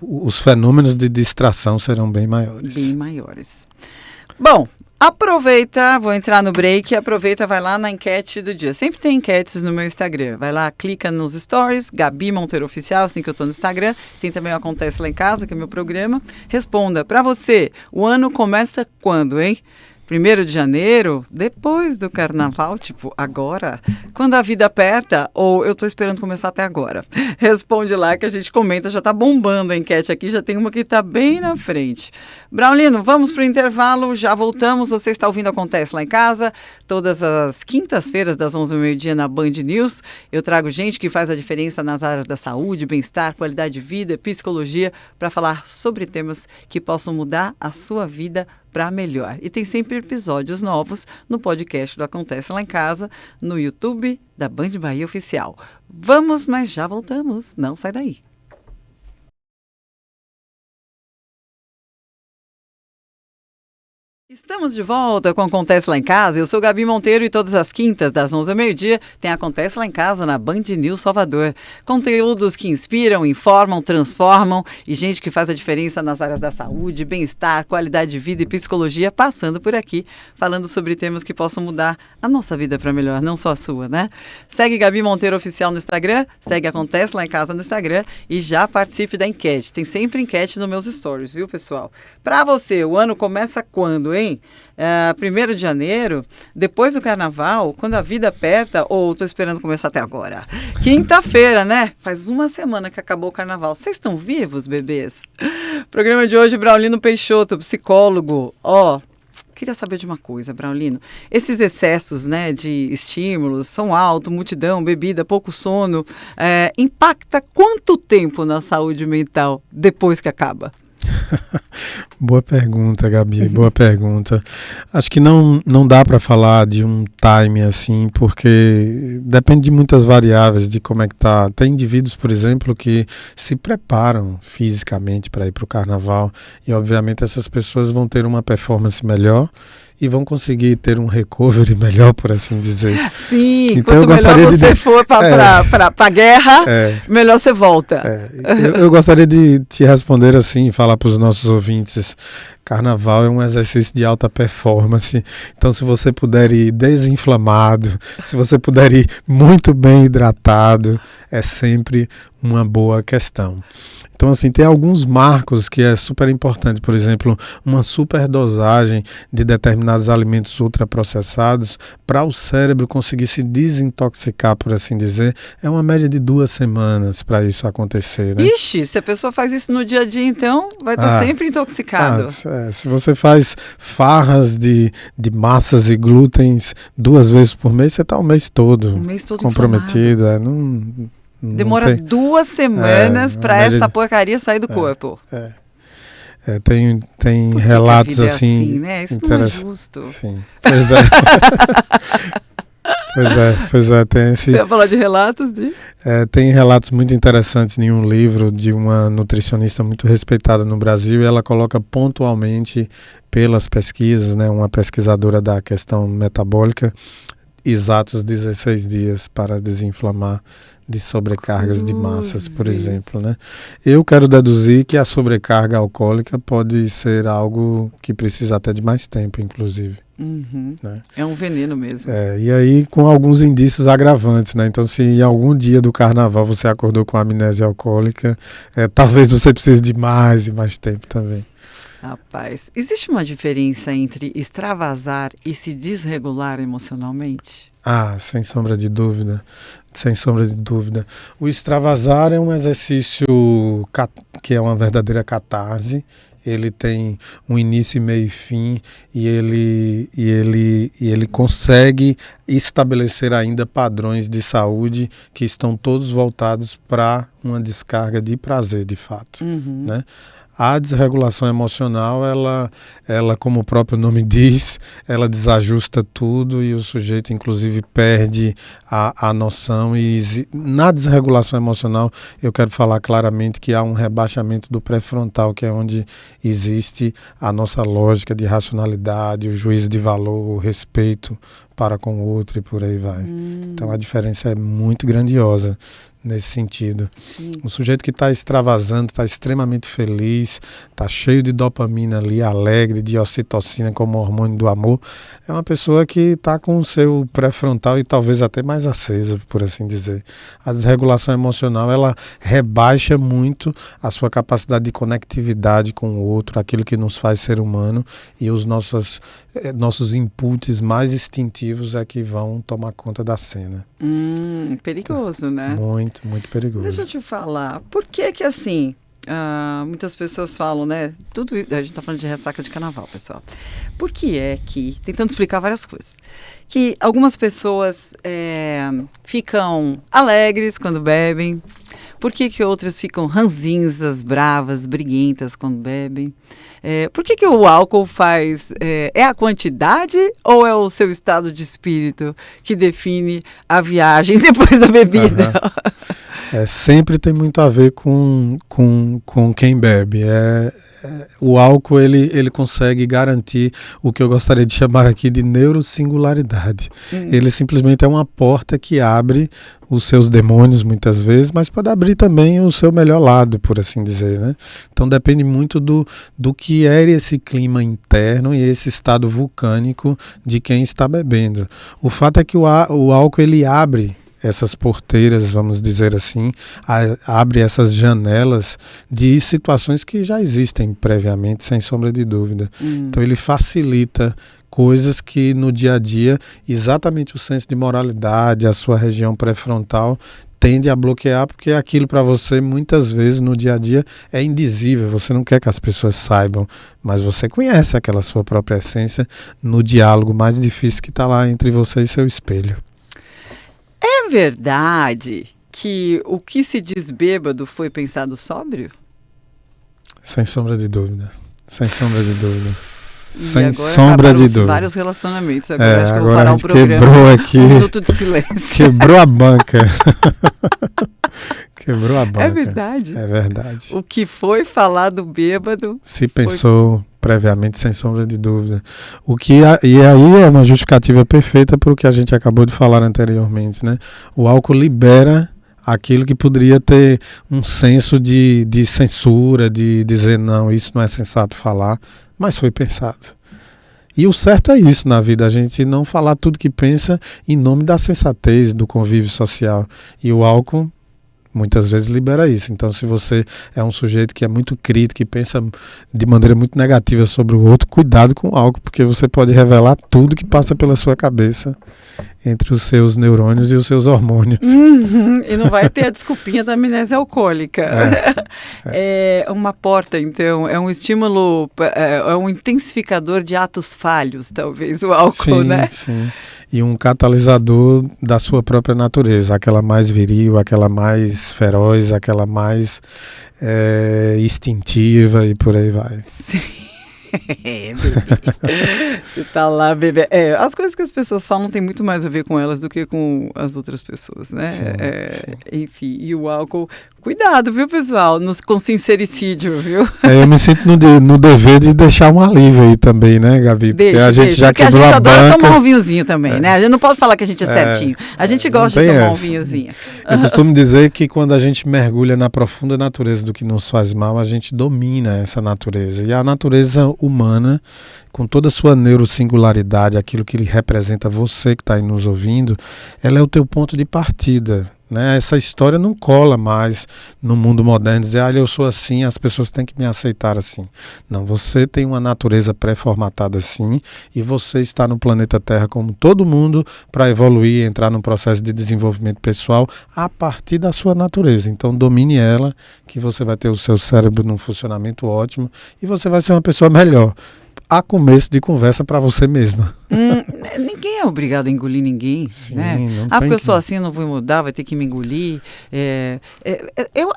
os fenômenos de distração serão bem maiores. Bem maiores. Bom, aproveita, vou entrar no break, aproveita, vai lá na enquete do dia. Sempre tem enquetes no meu Instagram. Vai lá, clica nos stories, Gabi Monteiro Oficial, assim que eu tô no Instagram. Tem também o Acontece Lá em Casa, que é meu programa. Responda, pra você, o ano começa quando, hein? 1º de janeiro, depois do carnaval, tipo, agora? Quando a vida aperta, ou eu tô esperando começar até agora? Responde lá que a gente comenta, já tá bombando a enquete aqui, já tem uma que tá bem na frente. Braulino, vamos pro intervalo, já voltamos, você está ouvindo Acontece Lá em Casa, todas as quintas-feiras, das 11 ao meio-dia na Band News. Eu trago gente que faz a diferença nas áreas da saúde, bem-estar, qualidade de vida, psicologia, para falar sobre temas que possam mudar a sua vida para melhor. E tem sempre episódios novos no podcast do Acontece Lá em Casa, no YouTube da Band Bahia Oficial. Vamos, mas já voltamos. Não sai daí. Estamos de volta com Acontece Lá em Casa. Eu sou Gabi Monteiro e todas as quintas, das 11 ao meio-dia, tem Acontece Lá em Casa na Band News Salvador. Conteúdos que inspiram, informam, transformam e gente que faz a diferença nas áreas da saúde, bem-estar, qualidade de vida e psicologia, passando por aqui, falando sobre temas que possam mudar a nossa vida para melhor, não só a sua, né? Segue Gabi Monteiro Oficial no Instagram, segue Acontece Lá em Casa no Instagram e já participe da enquete. Tem sempre enquete nos meus stories, viu, pessoal? Para você, o ano começa quando, hein? 1º de janeiro, depois do carnaval, quando a vida aperta, ou tô esperando começar até agora? Quinta-feira, né? Faz uma semana que acabou o carnaval. Vocês estão vivos, bebês? Programa de hoje, Braulino Peixoto, psicólogo. Queria saber de uma coisa, Braulino. Esses excessos, né, de estímulos, som alto, multidão, bebida, pouco sono, impacta quanto tempo na saúde mental depois que acaba? Boa pergunta, Gabi, boa pergunta. Acho que não dá para falar de um time assim, porque depende de muitas variáveis, de como é que tá. Tem indivíduos, por exemplo, que se preparam fisicamente para ir para o carnaval e, obviamente, essas pessoas vão ter uma performance melhor e vão conseguir ter um recovery melhor, por assim dizer. Sim, então, quanto melhor você for para a guerra, melhor você volta. Eu gostaria de te responder assim, falar para os nossos ouvintes: carnaval é um exercício de alta performance, então se você puder ir desinflamado, se você puder ir muito bem hidratado, é sempre uma boa questão. Então, assim, tem alguns marcos que é super importante. Por exemplo, uma superdosagem de determinados alimentos ultraprocessados para o cérebro conseguir se desintoxicar, por assim dizer, é uma média de 2 semanas para isso acontecer, né? Ixi, se a pessoa faz isso no dia a dia, então vai estar sempre intoxicado. Se você faz farras de massas e glútens 2 vezes por mês, você está o mês todo comprometido. Demora 2 semanas para essa porcaria sair do corpo. Tem relatos assim, né? Isso não é justo. Sim. Pois é. Você ia falar de relatos de? Tem relatos muito interessantes em um livro de uma nutricionista muito respeitada no Brasil, e ela coloca pontualmente pelas pesquisas, né, uma pesquisadora da questão metabólica, exatos 16 dias para desinflamar de sobrecargas de massas, por exemplo, né? Eu quero deduzir que a sobrecarga alcoólica pode ser algo que precisa até de mais tempo, inclusive. Né? É um veneno mesmo. E aí com alguns indícios agravantes, né? Então, se em algum dia do carnaval você acordou com amnésia alcoólica, talvez você precise de mais e mais tempo também. Rapaz, existe uma diferença entre extravasar e se desregular emocionalmente? Sem sombra de dúvida. Sem sombra de dúvida. O extravasar é um exercício que é uma verdadeira catarse. Ele tem um início, meio e fim, e ele consegue estabelecer ainda padrões de saúde que estão todos voltados para uma descarga de prazer, de fato, né? A desregulação emocional, ela, como o próprio nome diz, ela desajusta tudo e o sujeito, inclusive, perde a noção. E na desregulação emocional, eu quero falar claramente que há um rebaixamento do pré-frontal, que é onde existe a nossa lógica de racionalidade, o juízo de valor, o respeito para com o outro e por aí vai. Então, a diferença é muito grandiosa nesse sentido. Sim. Um sujeito que está extravasando, está extremamente feliz, está cheio de dopamina ali, alegre, de ocitocina como hormônio do amor, é uma pessoa que está com o seu pré-frontal e talvez até mais aceso, por assim dizer. A desregulação emocional, ela rebaixa muito a sua capacidade de conectividade com o outro, aquilo que nos faz ser humano, e os nossos inputs mais instintivos é que vão tomar conta da cena. Perigoso, né? Muito, muito perigoso. Deixa eu te falar, por que assim, muitas pessoas falam, né, tudo isso, a gente tá falando de ressaca de carnaval, pessoal. Por que é que, tentando explicar várias coisas, que algumas pessoas ficam alegres quando bebem, por que outras ficam ranzinzas, bravas, briguentas quando bebem? Por que o álcool faz... É a quantidade ou é o seu estado de espírito que define a viagem depois da bebida? Sempre tem muito a ver com quem bebe. O álcool ele consegue garantir o que eu gostaria de chamar aqui de neurosingularidade. Ele simplesmente é uma porta que abre os seus demônios muitas vezes, mas pode abrir também o seu melhor lado, por assim dizer, né? Então depende muito do que é esse clima interno e esse estado vulcânico de quem está bebendo. O fato é que o álcool ele abre essas porteiras, vamos dizer assim, abre essas janelas de situações que já existem previamente, sem sombra de dúvida. Então ele facilita coisas que no dia a dia, exatamente o senso de moralidade, a sua região pré-frontal tende a bloquear, porque aquilo para você muitas vezes no dia a dia é indizível, você não quer que as pessoas saibam, mas você conhece aquela sua própria essência no diálogo mais difícil que está lá entre você e seu espelho. É verdade que o que se diz bêbado foi pensado sóbrio? Sem sombra de dúvida. Sem sombra de dúvida. Sem sombra de dúvida. Vários relacionamentos. Agora acho que eu vou parar o programa. Quebrou aqui. Um minuto de silêncio. Quebrou a banca. Quebrou a banca. É verdade. É verdade. O que foi falado bêbado... Se pensou previamente, sem sombra de dúvida. E aí é uma justificativa perfeita para o que a gente acabou de falar anteriormente, né? O álcool libera aquilo que poderia ter um senso de censura, de dizer não, isso não é sensato falar, mas foi pensado. E o certo é isso na vida, a gente não falar tudo que pensa em nome da sensatez, do convívio social. E o álcool muitas vezes libera isso. Então, se você é um sujeito que é muito crítico e pensa de maneira muito negativa sobre o outro, cuidado com o álcool, porque você pode revelar tudo que passa pela sua cabeça entre os seus neurônios e os seus hormônios. E não vai ter a desculpinha da amnésia alcoólica. É uma porta, então, é um estímulo, é um intensificador de atos falhos, talvez, o álcool, sim, né? Sim, e um catalisador da sua própria natureza, aquela mais viril, aquela mais feroz, aquela mais instintiva e por aí vai. Sim. Você tá lá, bebê. As coisas que as pessoas falam tem muito mais a ver com elas do que com as outras pessoas, né? Sim. Enfim, e o álcool, cuidado, viu, pessoal? Com sincericídio, viu? Eu me sinto no dever de deixar um alívio aí também, né, Gabi? Porque a gente já quebrou a banca. Porque a gente adora tomar um vinhozinho também, né? A gente não pode falar que a gente é certinho. A gente gosta de tomar um vinhozinho. Eu costumo dizer que quando a gente mergulha na profunda natureza do que nos faz mal, a gente domina essa natureza. E a natureza humana, com toda a sua neurosingularidade, aquilo que ele representa você que está aí nos ouvindo, ela é o teu ponto de partida, né? Essa história não cola mais no mundo moderno, dizer, eu sou assim, as pessoas têm que me aceitar assim. Não, você tem uma natureza pré-formatada assim, e você está no planeta Terra como todo mundo para evoluir, entrar num processo de desenvolvimento pessoal a partir da sua natureza. Então domine ela, que você vai ter o seu cérebro num funcionamento ótimo e você vai ser uma pessoa melhor. A começo de conversa para você mesma. Ninguém é obrigado a engolir ninguém. Sim, né? Porque eu sou assim, eu não vou mudar, vai ter que me engolir.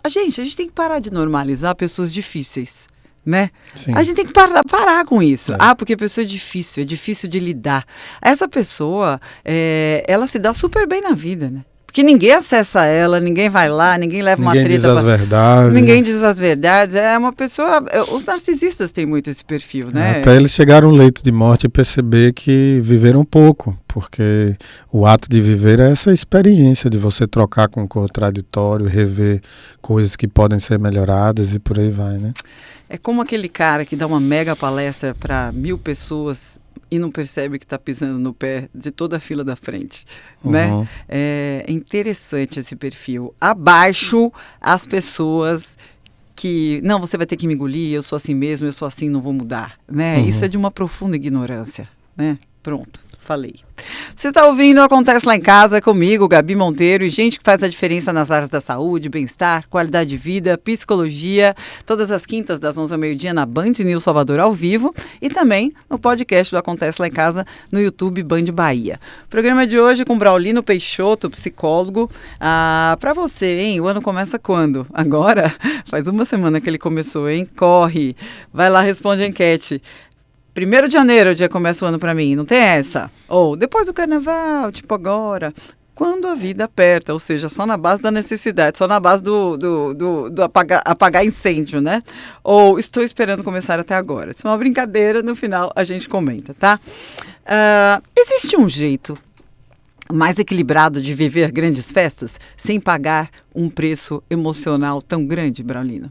A gente tem que parar de normalizar pessoas difíceis. Né? A gente tem que parar com isso. Porque a pessoa é difícil de lidar. Essa pessoa, ela se dá super bem na vida, né? Porque ninguém acessa ela, ninguém vai lá, ninguém leva uma treta. Ninguém diz as verdades. Ninguém diz as verdades. É uma pessoa... Os narcisistas têm muito esse perfil, né? Até eles chegaram ao leito de morte e perceber que viveram pouco. Porque o ato de viver é essa experiência de você trocar com o contraditório, rever coisas que podem ser melhoradas e por aí vai, né? É como aquele cara que dá uma mega palestra para 1.000 pessoas e não percebe que está pisando no pé de toda a fila da frente, né? É interessante esse perfil. Abaixo as pessoas que, não, você vai ter que me engolir, eu sou assim mesmo, eu sou assim, não vou mudar, né? Isso é de uma profunda ignorância, né? Pronto, falei. Você está ouvindo Acontece Lá em Casa comigo, Gabi Monteiro, e gente que faz a diferença nas áreas da saúde, bem-estar, qualidade de vida, psicologia, todas as quintas das 11 ao meio-dia na Band News Salvador ao vivo e também no podcast do Acontece Lá em Casa no YouTube Band Bahia. O programa de hoje com Braulino Peixoto, psicólogo. Para você, hein? O ano começa quando? Agora? Faz uma semana que ele começou, hein? Corre! Vai lá, responde a enquete. 1º de janeiro, o dia começa o ano para mim, não tem essa. Ou depois do carnaval, tipo agora. Quando a vida aperta, ou seja, só na base da necessidade, só na base do apagar incêndio, né? Ou estou esperando começar até agora. Isso é uma brincadeira, no final a gente comenta, tá? Existe um jeito mais equilibrado de viver grandes festas sem pagar um preço emocional tão grande, Braulino?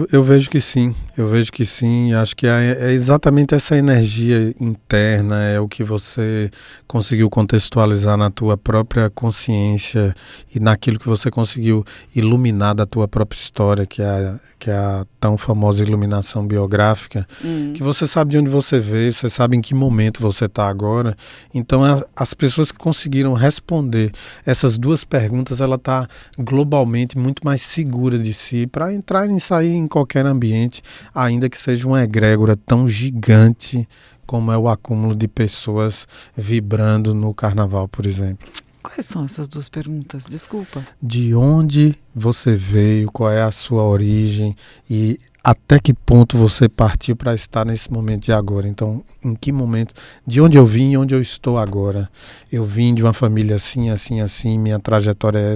Eu vejo que sim, acho que é exatamente essa energia interna, é o que você conseguiu contextualizar na tua própria consciência e naquilo que você conseguiu iluminar da tua própria história, que é a tão famosa iluminação biográfica, que você sabe de onde você veio, você sabe em que momento você está agora. Então as pessoas que conseguiram responder essas duas perguntas, ela está globalmente muito mais segura de si para entrar e sair em qualquer ambiente, ainda que seja uma egrégora tão gigante como é o acúmulo de pessoas vibrando no carnaval, por exemplo. Quais são essas duas perguntas? Desculpa. De onde você veio, qual é a sua origem e até que ponto você partiu para estar nesse momento de agora. Então, em que momento, de onde eu vim e onde eu estou agora. Eu vim de uma família assim, assim, assim, minha trajetória é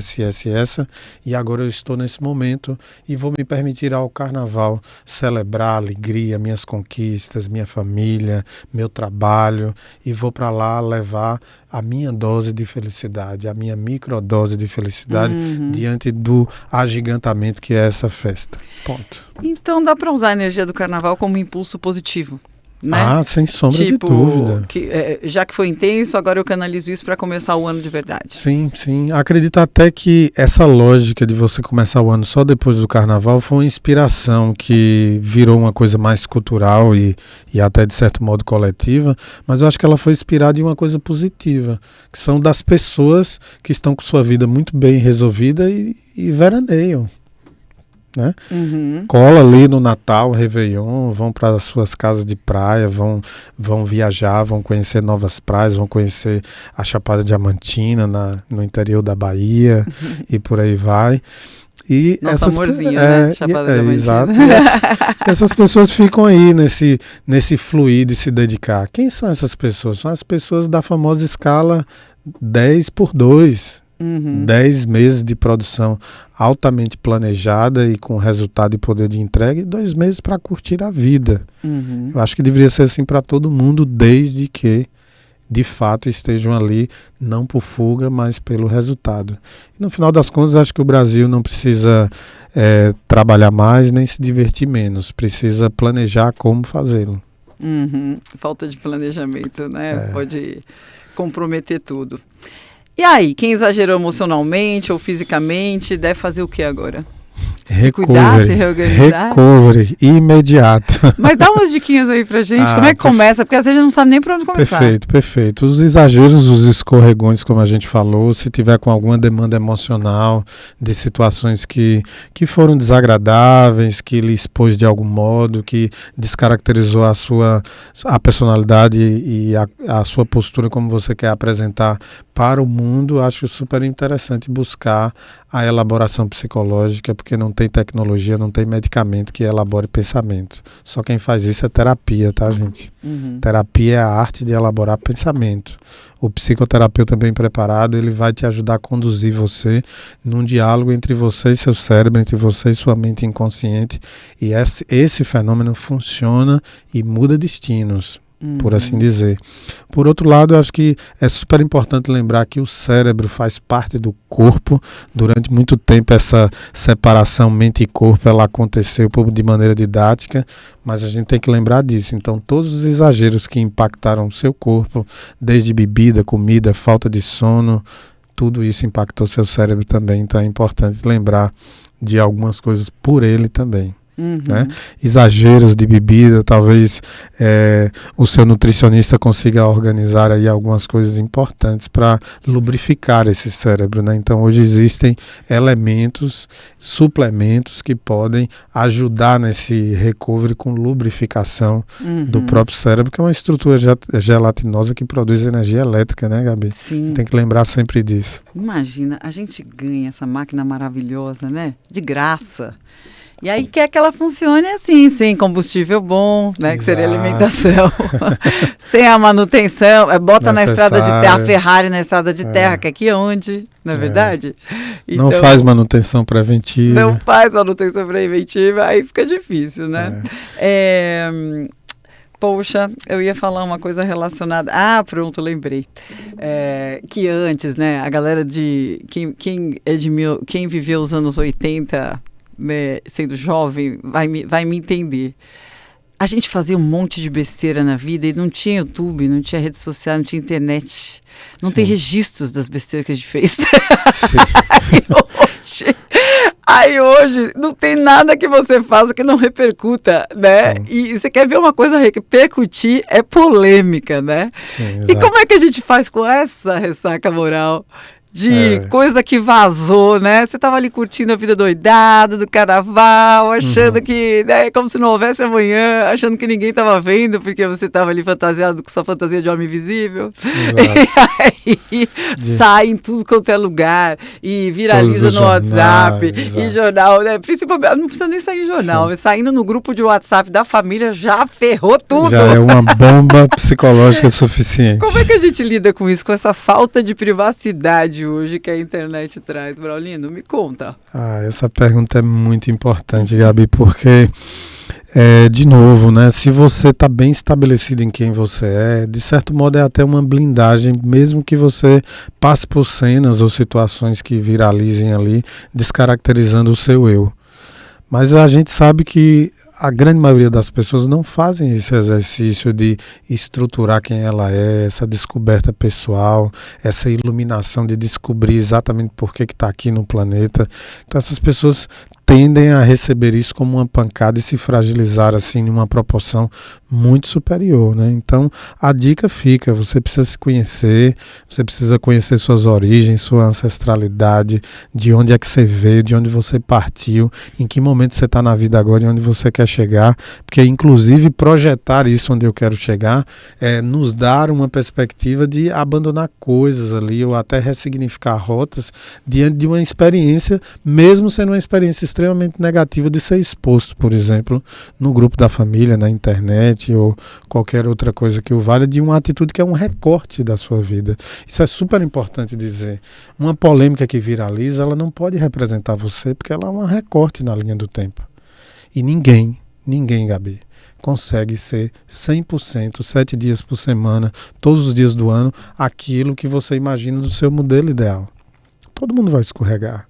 essa, e agora eu estou nesse momento e vou me permitir ao carnaval celebrar a alegria, minhas conquistas, minha família, meu trabalho, e vou para lá levar a minha dose de felicidade, a minha microdose de felicidade diante do agigantamento que é essa festa. Ponto. Então dá para usar a energia do carnaval como impulso positivo, né? Ah, sem sombra de dúvida. Já que foi intenso, agora eu canalizo isso para começar o ano de verdade. Sim, sim. Acredito até que essa lógica de você começar o ano só depois do carnaval foi uma inspiração que virou uma coisa mais cultural e até de certo modo coletiva, mas eu acho que ela foi inspirada em uma coisa positiva, que são das pessoas que estão com sua vida muito bem resolvida e veraneiam. Né? Cola ali no Natal, Réveillon, vão para as suas casas de praia, vão viajar, vão conhecer novas praias, vão conhecer a Chapada Diamantina no interior da Bahia e por aí vai. E nosso amorzinho, né? Chapada Diamantina. Exato. Essas pessoas ficam aí nesse fluir de se dedicar. Quem são essas pessoas? São as pessoas da famosa escala 10x2. 10 meses de produção altamente planejada e com resultado e poder de entrega e 2 meses para curtir a vida. Eu acho que deveria ser assim para todo mundo, desde que de fato estejam ali não por fuga, mas pelo resultado. E no final das contas, acho que o Brasil não precisa trabalhar mais nem se divertir menos, precisa planejar como fazê-lo. Falta de planejamento, né? Pode comprometer tudo. E aí, quem exagerou emocionalmente ou fisicamente, deve fazer o que agora? Se cuidar, se reorganizar? Recovery, imediato. Mas dá umas diquinhas aí pra gente, como é que começa? Porque às vezes a gente não sabe nem por onde começar. Perfeito. Os exageros, os escorregões, como a gente falou, se tiver com alguma demanda emocional, de situações que foram desagradáveis, que lhe expôs de algum modo, que descaracterizou a personalidade e a sua postura como você quer apresentar para o mundo, acho super interessante buscar a elaboração psicológica, porque não tem tecnologia, não tem medicamento que elabore pensamento. Só quem faz isso é terapia, tá, gente? Terapia é a arte de elaborar pensamento. O psicoterapeuta bem preparado, ele vai te ajudar a conduzir você num diálogo entre você e seu cérebro, entre você e sua mente inconsciente. E esse fenômeno funciona e muda destinos, por assim dizer. Por outro lado, eu acho que é super importante lembrar que o cérebro faz parte do corpo. Durante muito tempo essa separação mente e corpo ela aconteceu de maneira didática, mas a gente tem que lembrar disso. Então todos os exageros que impactaram o seu corpo, desde bebida, comida, falta de sono, tudo isso impactou seu cérebro também. Então é importante lembrar de algumas coisas por ele também. Né? Exageros de bebida, talvez o seu nutricionista consiga organizar aí algumas coisas importantes para lubrificar esse cérebro, né? Então hoje existem elementos, suplementos que podem ajudar nesse recovery com lubrificação do próprio cérebro, que é uma estrutura gelatinosa que produz energia elétrica, né, Gabi? Sim. Tem que lembrar sempre disso. Imagina, a gente ganha essa máquina maravilhosa, né? De graça. E aí quer que ela funcione assim, sem combustível bom, né? Que seria alimentação, sem a manutenção, bota na estrada de terra, a Ferrari na estrada de terra, que aqui é onde, não é verdade? Então, não faz manutenção preventiva. Não faz manutenção preventiva, aí fica difícil, né? Poxa, eu ia falar uma coisa relacionada... Ah, pronto, lembrei. Que antes, né, a galera quem viveu os anos 80... Né, sendo jovem, vai me entender. A gente fazia um monte de besteira na vida e não tinha YouTube, não tinha rede social, não tinha internet. Não tem registros das besteiras que a gente fez. Aí hoje não tem nada que você faça que não repercuta, né? Sim. E você quer ver uma coisa repercutir, é polêmica, né? Sim, e como é que a gente faz com essa ressaca moral? De coisa que vazou, né? Você tava ali curtindo a vida doidada do carnaval, achando que, né, como se não houvesse amanhã, achando que ninguém tava vendo, porque você tava ali fantasiado com sua fantasia de homem invisível. E aí sai em tudo quanto é lugar e viraliza no WhatsApp e jornal, né? Principalmente, não precisa nem sair em jornal, mas saindo no grupo de WhatsApp da família já ferrou tudo. Já é uma bomba psicológica suficiente. Como é que a gente lida com isso, com essa falta de privacidade hoje que a internet traz? Braulino, me conta. Essa pergunta é muito importante, Gabi, porque de novo, né, se você está bem estabelecido em quem você é, de certo modo é até uma blindagem, mesmo que você passe por cenas ou situações que viralizem ali, descaracterizando o seu eu. Mas a gente sabe que a grande maioria das pessoas não fazem esse exercício de estruturar quem ela é, essa descoberta pessoal, essa iluminação de descobrir exatamente por que está aqui no planeta. Então essas pessoas tendem a receber isso como uma pancada e se fragilizar assim em uma proporção muito superior, né? Então a dica fica, você precisa se conhecer, você precisa conhecer suas origens, sua ancestralidade, de onde é que você veio, de onde você partiu, em que momento você está na vida agora e onde você quer chegar, porque inclusive projetar isso onde eu quero chegar é nos dar uma perspectiva de abandonar coisas ali ou até ressignificar rotas diante de uma experiência, mesmo sendo uma experiência extremamente negativa de ser exposto, por exemplo, no grupo da família, na internet ou qualquer outra coisa que o valha, de uma atitude que é um recorte da sua vida. Isso é super importante dizer. Uma polêmica que viraliza, ela não pode representar você porque ela é um recorte na linha do tempo. E ninguém, Gabi, consegue ser 100%, 7 dias por semana, todos os dias do ano, aquilo que você imagina do seu modelo ideal. Todo mundo vai escorregar.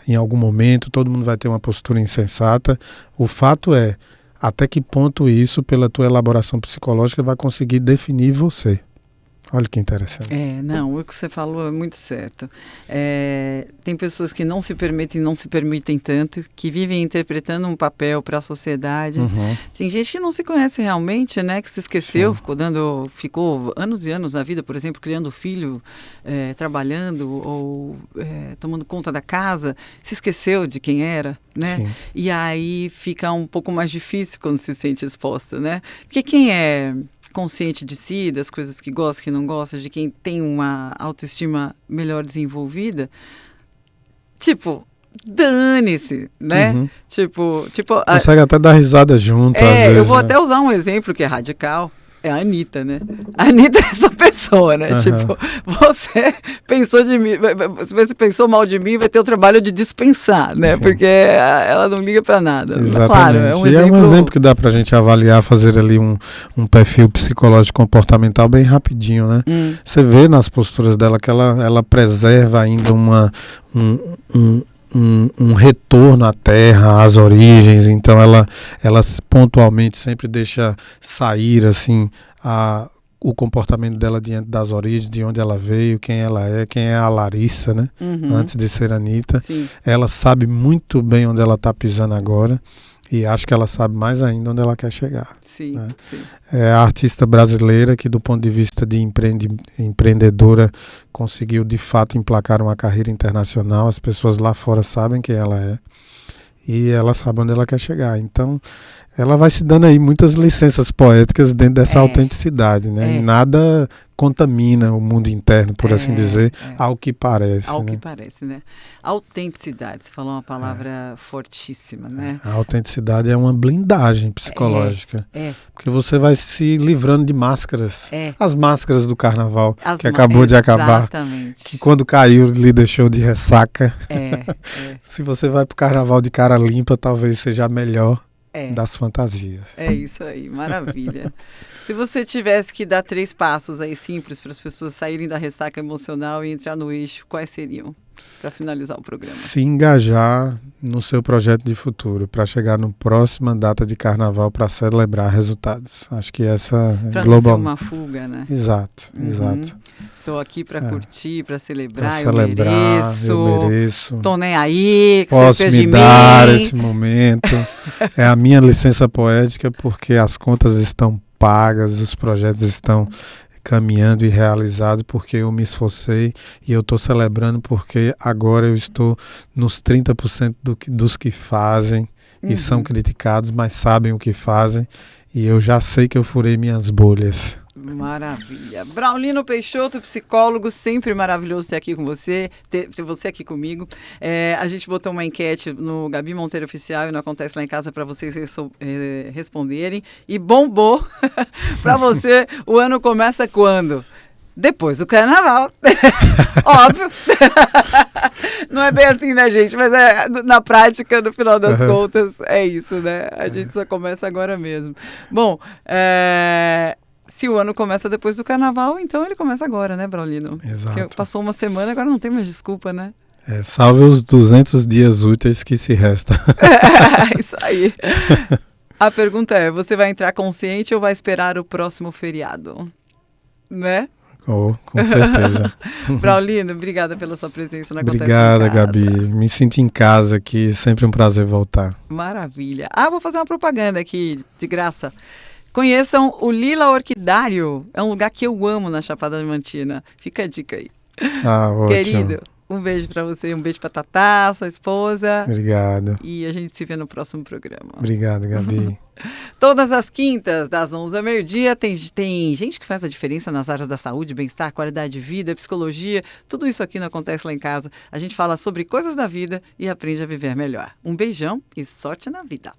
Em algum momento, todo mundo vai ter uma postura insensata. O fato é, até que ponto isso, pela tua elaboração psicológica, vai conseguir definir você. Olha que interessante. Não, o que você falou é muito certo. Tem pessoas que não se permitem tanto, que vivem interpretando um papel para a sociedade. Uhum. Tem gente que não se conhece realmente, né? Que se esqueceu, Sim. ficou anos e anos na vida, por exemplo, criando filho, trabalhando ou tomando conta da casa, se esqueceu de quem era, né? Sim. E aí fica um pouco mais difícil quando se sente exposta, né? Porque quem é consciente de si, das coisas que gosta, que não gosta, de quem tem uma autoestima melhor desenvolvida, tipo, dane-se, né? Uhum. Tipo, Consegue até dar risada junto, às vezes. eu vou né? até usar um exemplo que é radical. É a Anitta, né? A Anitta é essa pessoa, né? Uhum. Tipo, você pensou de mim, se você pensou mal de mim, vai ter o trabalho de dispensar, né? Sim. Porque ela não liga pra nada. Exatamente. Claro, E é um exemplo que dá pra gente avaliar, fazer ali um perfil psicológico comportamental bem rapidinho, né? Você vê nas posturas dela que ela preserva ainda um retorno à terra, às origens. Então ela pontualmente sempre deixa sair assim o comportamento dela diante das origens, de onde ela veio, quem ela é, quem é a Larissa, né? Antes de ser Anitta. Sim. Ela sabe muito bem onde ela está pisando agora e acho que ela sabe mais ainda onde ela quer chegar. Sim, né? sim. É a artista brasileira que, do ponto de vista de empreendedora, conseguiu de fato emplacar uma carreira internacional. As pessoas lá fora sabem quem ela é e ela sabe onde ela quer chegar. Então, ela vai se dando aí muitas licenças poéticas dentro dessa autenticidade, né? E nada contamina o mundo interno, por assim dizer, ao que parece. Ao né? que parece, né? Autenticidade, você falou uma palavra fortíssima, né? A autenticidade é uma blindagem psicológica. Porque você vai se livrando de máscaras. As máscaras do carnaval, que acabou de acabar. Exatamente. Que quando caiu lhe deixou de ressaca. Se você vai pro carnaval de cara limpa, talvez seja a melhor das fantasias. É isso aí, maravilha. Se você tivesse que dar 3 passos aí simples para as pessoas saírem da ressaca emocional e entrar no eixo, quais seriam? Para finalizar o programa. Se engajar no seu projeto de futuro, para chegar na próxima data de carnaval para celebrar resultados. Acho que essa é global. Para não ser uma fuga, né? Exato, exato. Estou aqui para curtir, para celebrar, eu mereço. Tô nem aí, que posso você me dar esse momento. É a minha licença poética porque as contas estão pagas, os projetos estão caminhando e realizado porque eu me esforcei e eu estou celebrando porque agora eu estou nos 30% dos que fazem e são criticados, mas sabem o que fazem e eu já sei que eu furei minhas bolhas. Maravilha. Braulino Peixoto, psicólogo, sempre maravilhoso ter aqui com você, ter você aqui comigo. A gente botou uma enquete no Gabi Monteiro Oficial e não Acontece Lá em Casa para vocês responderem. E bombou para você. O ano começa quando? Depois do carnaval. Óbvio. Não é bem assim, né, gente? Mas na prática, no final das contas, é isso, né? A gente só começa agora mesmo. Bom, se o ano começa depois do carnaval, então ele começa agora, né, Braulino? Exato. Porque passou uma semana, agora não tem mais desculpa, né? Salve os 200 dias úteis que se restam. Isso aí. A pergunta é, você vai entrar consciente ou vai esperar o próximo feriado? Né? Oh, com certeza. Braulino, obrigada pela sua presença na Acontece Obrigada, em Casa. Gabi. Me sinto em casa aqui, sempre um prazer voltar. Maravilha. Vou fazer uma propaganda aqui, de graça. Conheçam o Lila Orquidário. É um lugar que eu amo na Chapada Diamantina. Fica a dica aí. Ótimo. Querido, um beijo pra você, um beijo pra Tatá, sua esposa. Obrigado. E a gente se vê no próximo programa. Obrigado, Gabi. Todas as quintas, das 11 ao meio-dia, tem gente que faz a diferença nas áreas da saúde, bem-estar, qualidade de vida, psicologia. Tudo isso aqui não acontece lá em casa. A gente fala sobre coisas da vida e aprende a viver melhor. Um beijão e sorte na vida.